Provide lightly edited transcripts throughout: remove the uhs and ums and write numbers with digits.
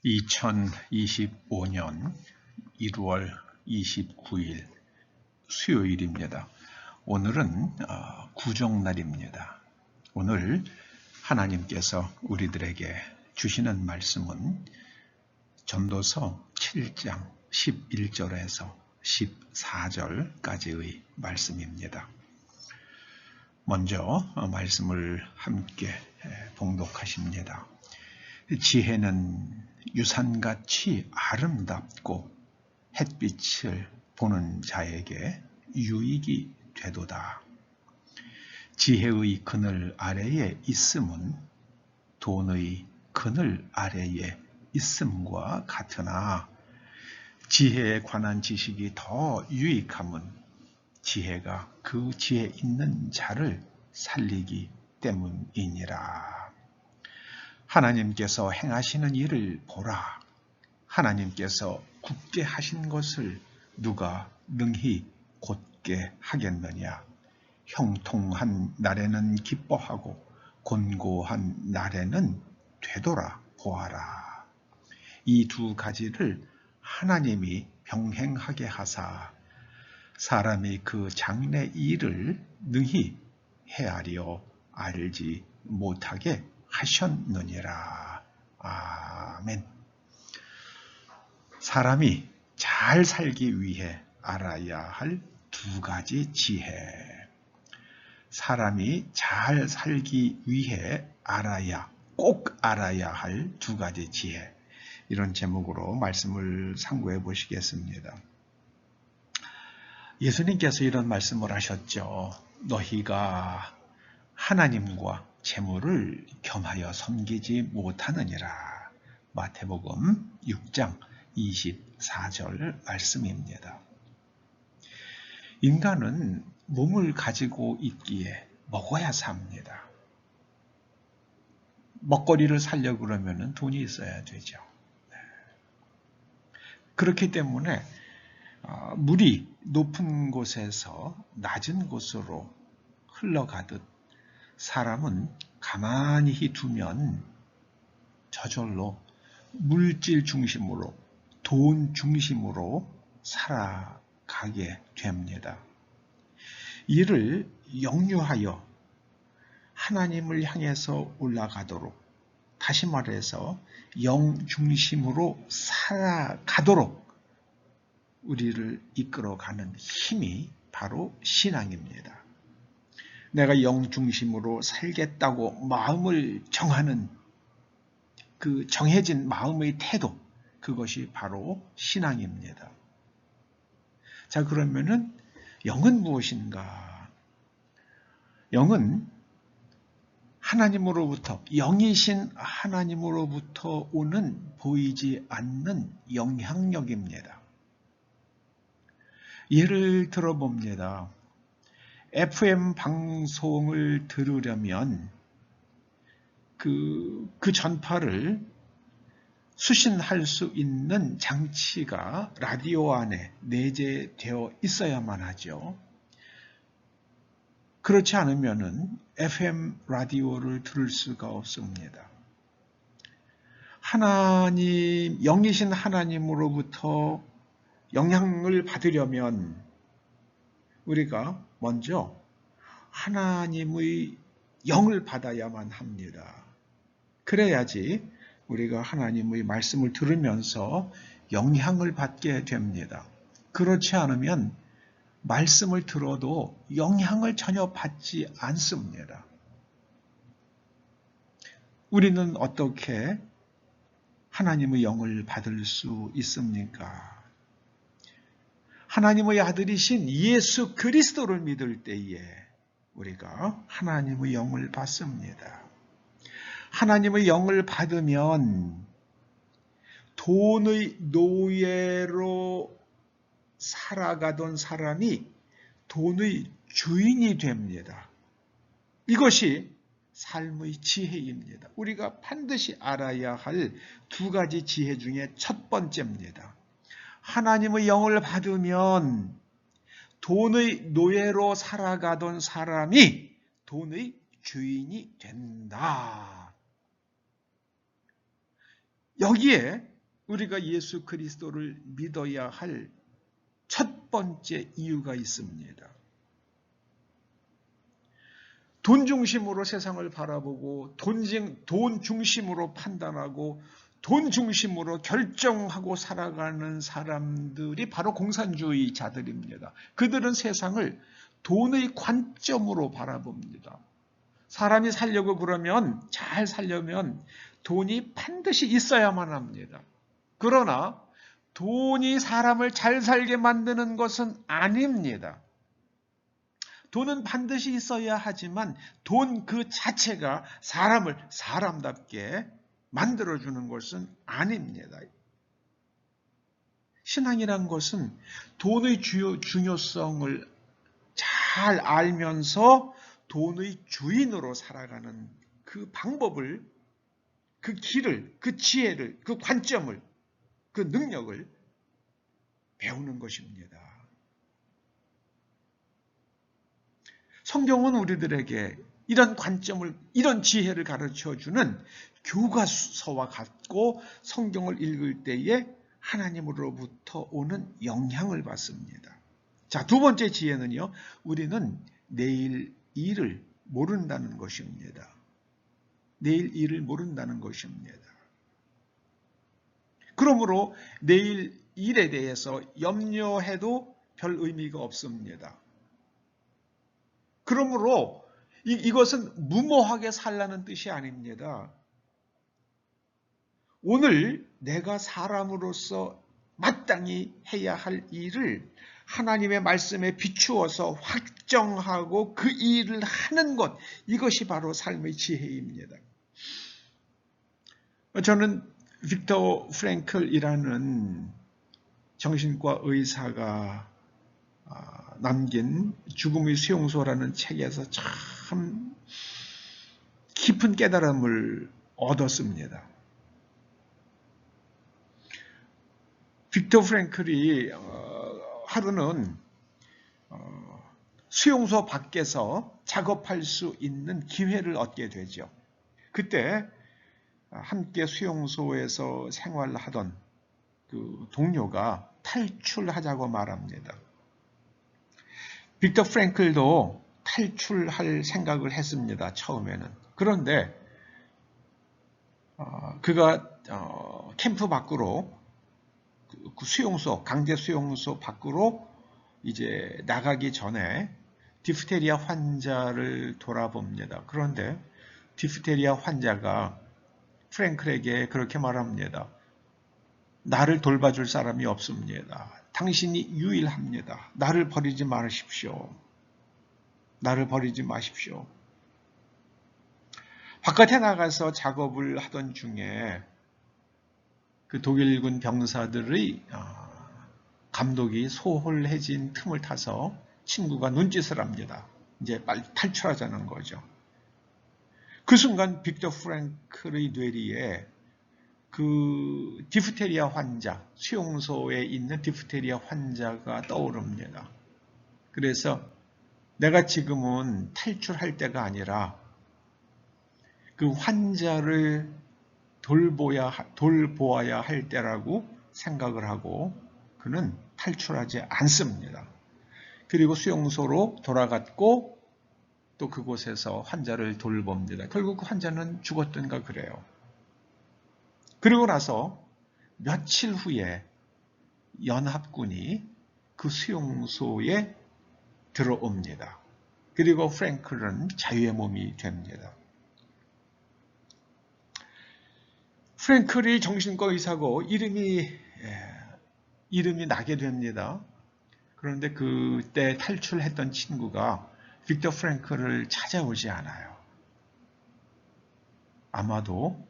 2025년 1월 29일 수요일입니다. 오늘은 구정날입니다. 오늘 하나님께서 우리들에게 주시는 말씀은 전도서 7장 11절에서 14절까지의 말씀입니다. 먼저 말씀을 함께 봉독하십니다. 지혜는 유산같이 아름답고 햇빛을 보는 자에게 유익이 되도다. 지혜의 그늘 아래에 있음은 돈의 그늘 아래에 있음과 같으나 지혜에 관한 지식이 더 유익함은 지혜가 그 지혜 있는 자를 살리기 때문이니라. 하나님께서 행하시는 일을 보라. 하나님께서 굳게 하신 것을 누가 능히 곧게 하겠느냐. 형통한 날에는 기뻐하고 곤고한 날에는 되돌아 보아라. 이 두 가지를 하나님이 병행하게 하사 사람이 그 장래 일을 능히 헤아려 알지 못하게 하셨느니라. 아멘. 사람이 잘 살기 위해 알아야 할 두 가지 지혜. 사람이 잘 살기 위해 꼭 알아야 할 두 가지 지혜. 이런 제목으로 말씀을 상고해 보시겠습니다. 예수님께서 이런 말씀을 하셨죠. 너희가 하나님과 재물을 겸하여 섬기지 못하느니라. 마태복음 6장 24절 말씀입니다. 인간은 몸을 가지고 있기에 먹어야 삽니다. 먹거리를 살려고 그러면 돈이 있어야 되죠. 그렇기 때문에 물이 높은 곳에서 낮은 곳으로 흘러가듯 사람은 가만히 두면 저절로 물질 중심으로 돈 중심으로 살아가게 됩니다. 이를 역류하여 하나님을 향해서 올라가도록, 다시 말해서 영 중심으로 살아가도록 우리를 이끌어가는 힘이 바로 신앙입니다. 내가 영 중심으로 살겠다고 마음을 정하는 그 정해진 마음의 태도, 그것이 바로 신앙입니다. 자, 그러면은 영은 무엇인가? 영은 하나님으로부터, 영이신 하나님으로부터 오는 보이지 않는 영향력입니다. 예를 들어봅니다. FM 방송을 들으려면 그 전파를 수신할 수 있는 장치가 라디오 안에 내재되어 있어야만 하죠. 그렇지 않으면은 FM 라디오를 들을 수가 없습니다. 하나님, 영이신 하나님으로부터 영향을 받으려면 우리가 먼저 하나님의 영을 받아야만 합니다. 그래야지 우리가 하나님의 말씀을 들으면서 영향을 받게 됩니다. 그렇지 않으면 말씀을 들어도 영향을 전혀 받지 않습니다. 우리는 어떻게 하나님의 영을 받을 수 있습니까? 하나님의 아들이신 예수 그리스도를 믿을 때에 우리가 하나님의 영을 받습니다. 하나님의 영을 받으면 돈의 노예로 살아가던 사람이 돈의 주인이 됩니다. 이것이 삶의 지혜입니다. 우리가 반드시 알아야 할 두 가지 지혜 중에 첫 번째입니다. 하나님의 영을 받으면 돈의 노예로 살아가던 사람이 돈의 주인이 된다. 여기에 우리가 예수 그리스도를 믿어야 할 첫 번째 이유가 있습니다. 돈 중심으로 세상을 바라보고 돈 중심으로 판단하고 돈 중심으로 결정하고 살아가는 사람들이 바로 공산주의자들입니다. 그들은 세상을 돈의 관점으로 바라봅니다. 사람이 살려고 그러면, 잘 살려면 돈이 반드시 있어야만 합니다. 그러나 돈이 사람을 잘 살게 만드는 것은 아닙니다. 돈은 반드시 있어야 하지만 돈 그 자체가 사람을 사람답게 만들어주는 것은 아닙니다. 신앙이란 것은 돈의 중요성을 잘 알면서 돈의 주인으로 살아가는 그 방법을, 그 길을, 그 지혜를, 그 관점을, 그 능력을 배우는 것입니다. 성경은 우리들에게 이런 관점을, 이런 지혜를 가르쳐주는 교과서와 같고 성경을 읽을 때에 하나님으로부터 오는 영향을 받습니다. 자, 두 번째 지혜는요, 우리는 내일 일을 모른다는 것입니다. 내일 일을 모른다는 것입니다. 그러므로 내일 일에 대해서 염려해도 별 의미가 없습니다. 그러므로 이것은 무모하게 살라는 뜻이 아닙니다. 오늘 내가 사람으로서 마땅히 해야 할 일을 하나님의 말씀에 비추어서 확정하고 그 일을 하는 것, 이것이 바로 삶의 지혜입니다. 저는 빅터 프랭클이라는 정신과 의사가 남긴 죽음의 수용소라는 책에서 참 깊은 깨달음을 얻었습니다. 빅터 프랭클이 하루는 수용소 밖에서 작업할 수 있는 기회를 얻게 되죠. 그때 함께 수용소에서 생활하던 그 동료가 탈출하자고 말합니다. 빅터 프랭클도 탈출할 생각을 했습니다. 처음에는. 그런데 그가 캠프 밖으로, 그 수용소, 강제 수용소 밖으로 이제 나가기 전에 디프테리아 환자를 돌아봅니다. 그런데 디프테리아 환자가 프랭클에게 그렇게 말합니다. 나를 돌봐줄 사람이 없습니다. 당신이 유일합니다. 나를 버리지 마십시오. 나를 버리지 마십시오. 바깥에 나가서 작업을 하던 중에 그 독일군 병사들의 감독이 소홀해진 틈을 타서 친구가 눈짓을 합니다. 이제 빨리 탈출하자는 거죠. 그 순간 빅터 프랭클의 뇌리에 그 디프테리아 환자, 수용소에 있는 디프테리아 환자가 떠오릅니다. 그래서 내가 지금은 탈출할 때가 아니라 그 환자를 돌보아야 할 때라고 생각을 하고 그는 탈출하지 않습니다. 그리고 수용소로 돌아갔고 또 그곳에서 환자를 돌봅니다. 결국 그 환자는 죽었던가 그래요. 그리고 나서 며칠 후에 연합군이 그 수용소에 들어옵니다. 그리고 프랭클은 자유의 몸이 됩니다. 프랭클이 정신과 의사고 이름이 나게 됩니다. 그런데 그때 탈출했던 친구가 빅터 프랭클을 찾아오지 않아요. 아마도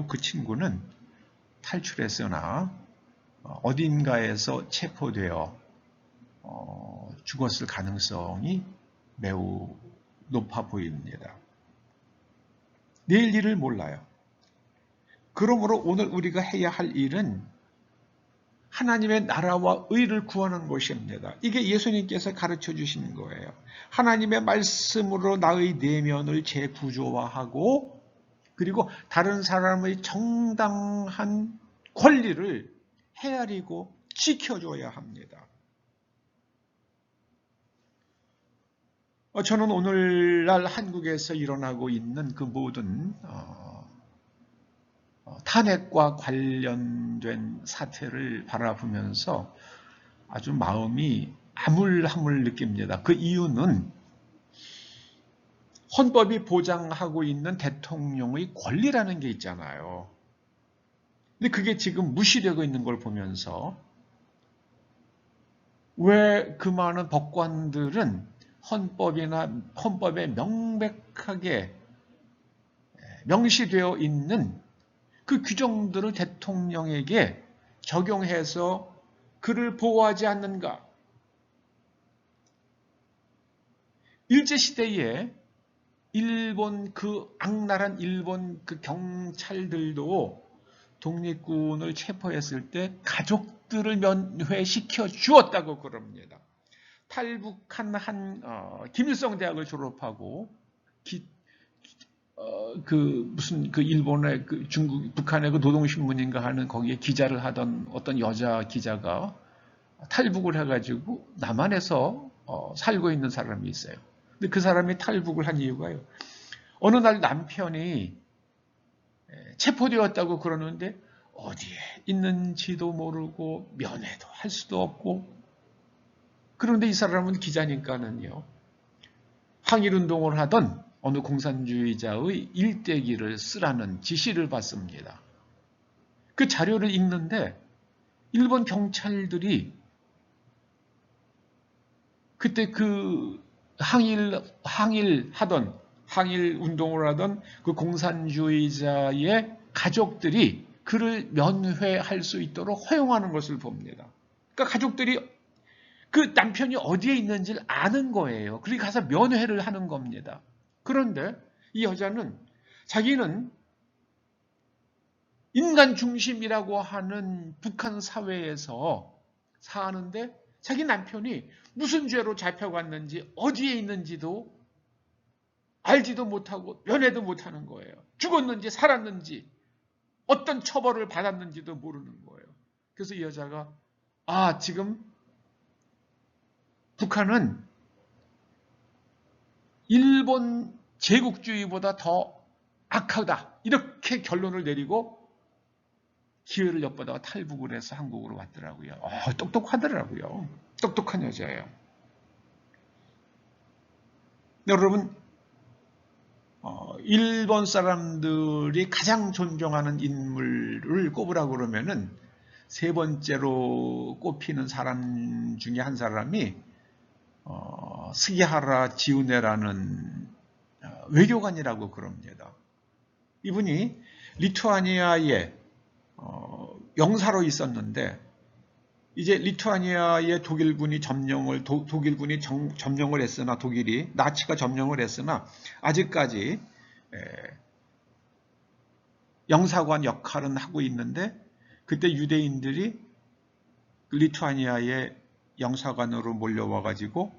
그 친구는 탈출했으나 어딘가에서 체포되어 죽었을 가능성이 매우 높아 보입니다. 내일 일을 몰라요. 그러므로 오늘 우리가 해야 할 일은 하나님의 나라와 의를 구하는 것입니다. 이게 예수님께서 가르쳐 주시는 거예요. 하나님의 말씀으로 나의 내면을 재구조화하고 그리고 다른 사람의 정당한 권리를 헤아리고 지켜줘야 합니다. 저는 오늘날 한국에서 일어나고 있는 그 모든 탄핵과 관련된 사태를 바라보면서 아주 마음이 아물아물 느낍니다. 그 이유는 헌법이 보장하고 있는 대통령의 권리라는 게 있잖아요. 근데 그게 지금 무시되고 있는 걸 보면서 왜 그 많은 법관들은 헌법에 명백하게 명시되어 있는 그 규정들을 대통령에게 적용해서 그를 보호하지 않는가? 일제시대에 일본 그 악랄한 일본 그 경찰들도 독립군을 체포했을 때 가족들을 면회시켜 주었다고 그럽니다. 탈북한 김일성 대학을 졸업하고 일본의 중국 북한의 그 노동신문인가 하는 거기에 기자를 하던 어떤 여자 기자가 탈북을 해가지고 남한에서 살고 있는 사람이 있어요. 근데 그 사람이 탈북을 한 이유가요. 어느 날 남편이 체포되었다고 그러는데 어디에 있는지도 모르고 면회도 할 수도 없고, 그런데 이 사람은 기자니까는요, 항일운동을 하던 어느 공산주의자의 일대기를 쓰라는 지시를 받습니다. 그 자료를 읽는데 일본 경찰들이 그때 그 항일 운동을 하던 그 공산주의자의 가족들이 그를 면회할 수 있도록 허용하는 것을 봅니다. 그러니까 가족들이 그 남편이 어디에 있는지를 아는 거예요. 그리고 가서 면회를 하는 겁니다. 그런데 이 여자는 자기는 인간 중심이라고 하는 북한 사회에서 사는데 자기 남편이 무슨 죄로 잡혀갔는지 어디에 있는지도 알지도 못하고 면회도 못하는 거예요. 죽었는지 살았는지 어떤 처벌을 받았는지도 모르는 거예요. 그래서 이 여자가 지금 북한은 일본 제국주의보다 더 악하다, 이렇게 결론을 내리고 기회를 엿보다가 탈북을 해서 한국으로 왔더라고요. 똑똑하더라고요. 똑똑한 여자예요. 여러분, 일본 사람들이 가장 존경하는 인물을 꼽으라고 그러면은 세 번째로 꼽히는 사람 중에 한 사람이 스기하라 지우네라는 외교관이라고 그럽니다. 이분이 리투아니아에 영사로 있었는데 이제 리투아니아의 독일군이 점령을 했으나, 독일이 나치가 점령을 했으나 아직까지 영사관 역할은 하고 있는데, 그때 유대인들이 리투아니아의 영사관으로 몰려와 가지고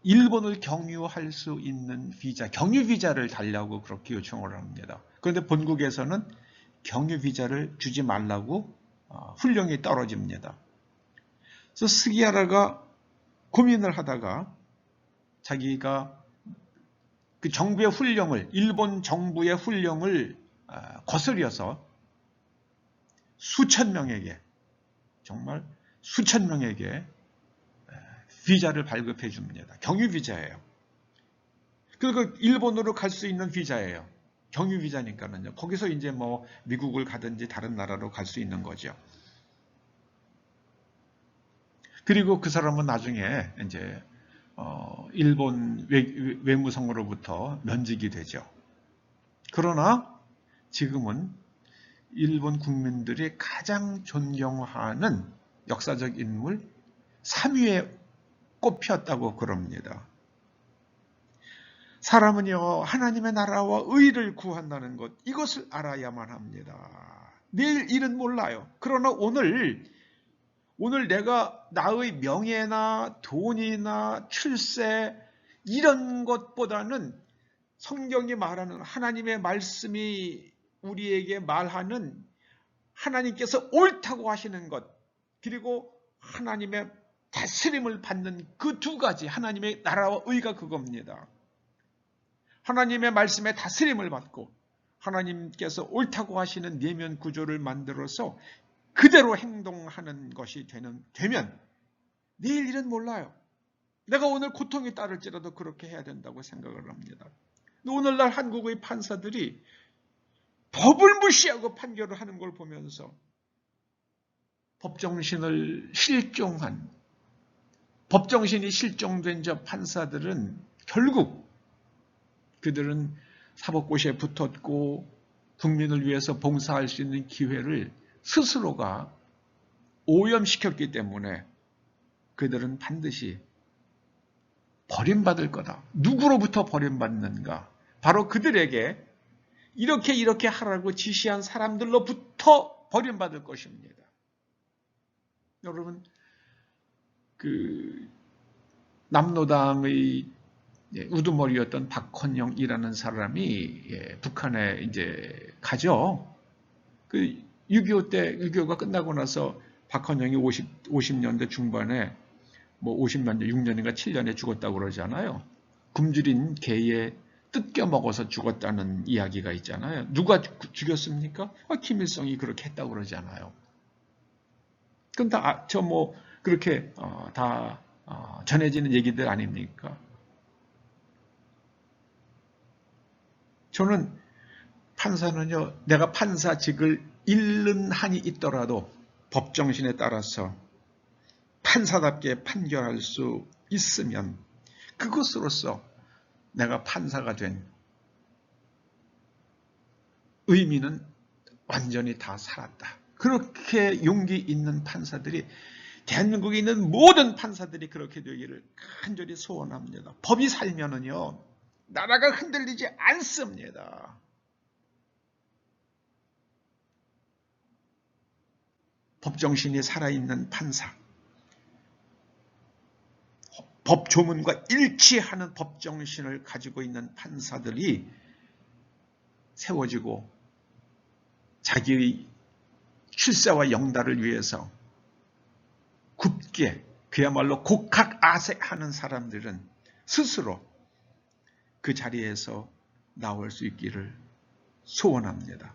일본을 경유할 수 있는 비자, 경유 비자를 달라고 그렇게 요청을 합니다. 그런데 본국에서는 경유 비자를 주지 말라고 훈령이 떨어집니다. 그래서 스기하라가 고민을 하다가 자기가 그 정부의 훈령을, 일본 정부의 훈령을 거스려서 수천 명에게, 정말 수천 명에게 비자를 발급해 줍니다. 경유 비자예요. 그리고 일본으로 갈 수 있는 비자예요. 경유 비자니까는요. 거기서 이제 뭐 미국을 가든지 다른 나라로 갈 수 있는 거죠. 그리고 그 사람은 나중에 이제 일본 외무성으로부터 면직이 되죠. 그러나 지금은 일본 국민들이 가장 존경하는 역사적 인물 3위에 꼽혔다고 그럽니다. 사람은요, 하나님의 나라와 의를 구한다는 것, 이것을 알아야만 합니다. 내일 일은 몰라요. 그러나 오늘 내가 나의 명예나 돈이나 출세 이런 것보다는 성경이 말하는, 하나님의 말씀이 우리에게 말하는 하나님께서 옳다고 하시는 것, 그리고 하나님의 다스림을 받는 그 두 가지, 하나님의 나라와 의가 그겁니다. 하나님의 말씀에 다스림을 받고 하나님께서 옳다고 하시는 내면 구조를 만들어서 그대로 행동하는 것이 되면 내일 일은 몰라요. 내가 오늘 고통이 따를지라도 그렇게 해야 된다고 생각을 합니다. 오늘날 한국의 판사들이 법을 무시하고 판결을 하는 걸 보면서 법정신이 실종된 저 판사들은 결국 그들은 사법고시에 붙었고 국민을 위해서 봉사할 수 있는 기회를 스스로가 오염시켰기 때문에 그들은 반드시 버림받을 거다. 누구로부터 버림받는가? 바로 그들에게 이렇게 하라고 지시한 사람들로부터 버림받을 것입니다. 여러분, 남로당의 우두머리였던 박헌영이라는 사람이 북한에 이제 가죠. 6.25 때 6.25가 끝나고 나서 박헌영이 50년대 중반에 50년, 6년인가 7년에 죽었다고 그러잖아요. 굶주린 개에 뜯겨 먹어서 죽었다는 이야기가 있잖아요. 누가 죽였습니까? 김일성이 그렇게 했다고 그러잖아요. 그건 다 그렇게 다 전해지는 얘기들 아닙니까? 저는 판사는요, 내가 판사직을 잃는 한이 있더라도 법정신에 따라서 판사답게 판결할 수 있으면 그것으로서 내가 판사가 된 의미는 완전히 다 살았다. 그렇게 용기 있는 판사들이, 대한민국에 있는 모든 판사들이 그렇게 되기를 간절히 소원합니다. 법이 살면은요, 나라가 흔들리지 않습니다. 법정신이 살아있는 판사, 법 조문과 일치하는 법정신을 가지고 있는 판사들이 세워지고 자기의 출세와 영달을 위해서 굳게 그야말로 곡학아색하는 사람들은 스스로 그 자리에서 나올 수 있기를 소원합니다.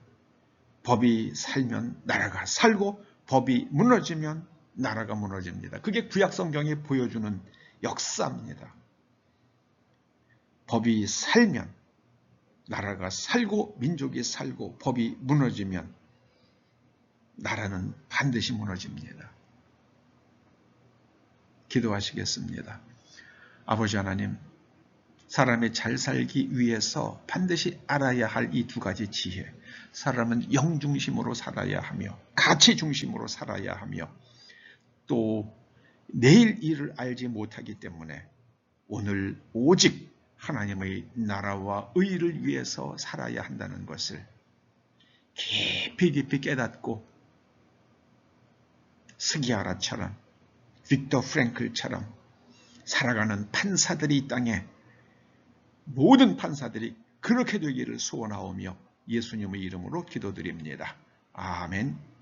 법이 살면 나라가 살고 법이 무너지면 나라가 무너집니다. 그게 구약성경이 보여주는 역사입니다. 법이 살면 나라가 살고 민족이 살고 법이 무너지면 나라는 반드시 무너집니다. 기도하시겠습니다. 아버지 하나님, 사람이 잘 살기 위해서 반드시 알아야 할 이 두 가지 지혜, 사람은 영중심으로 살아야 하며 가치 중심으로 살아야 하며 또 내일 일을 알지 못하기 때문에 오늘 오직 하나님의 나라와 의를 위해서 살아야 한다는 것을 깊이 깨닫고 스기야라처럼 빅터 프랭클처럼 살아가는 판사들이 이 땅에 모든 판사들이 그렇게 되기를 소원하오며 예수님의 이름으로 기도드립니다. 아멘.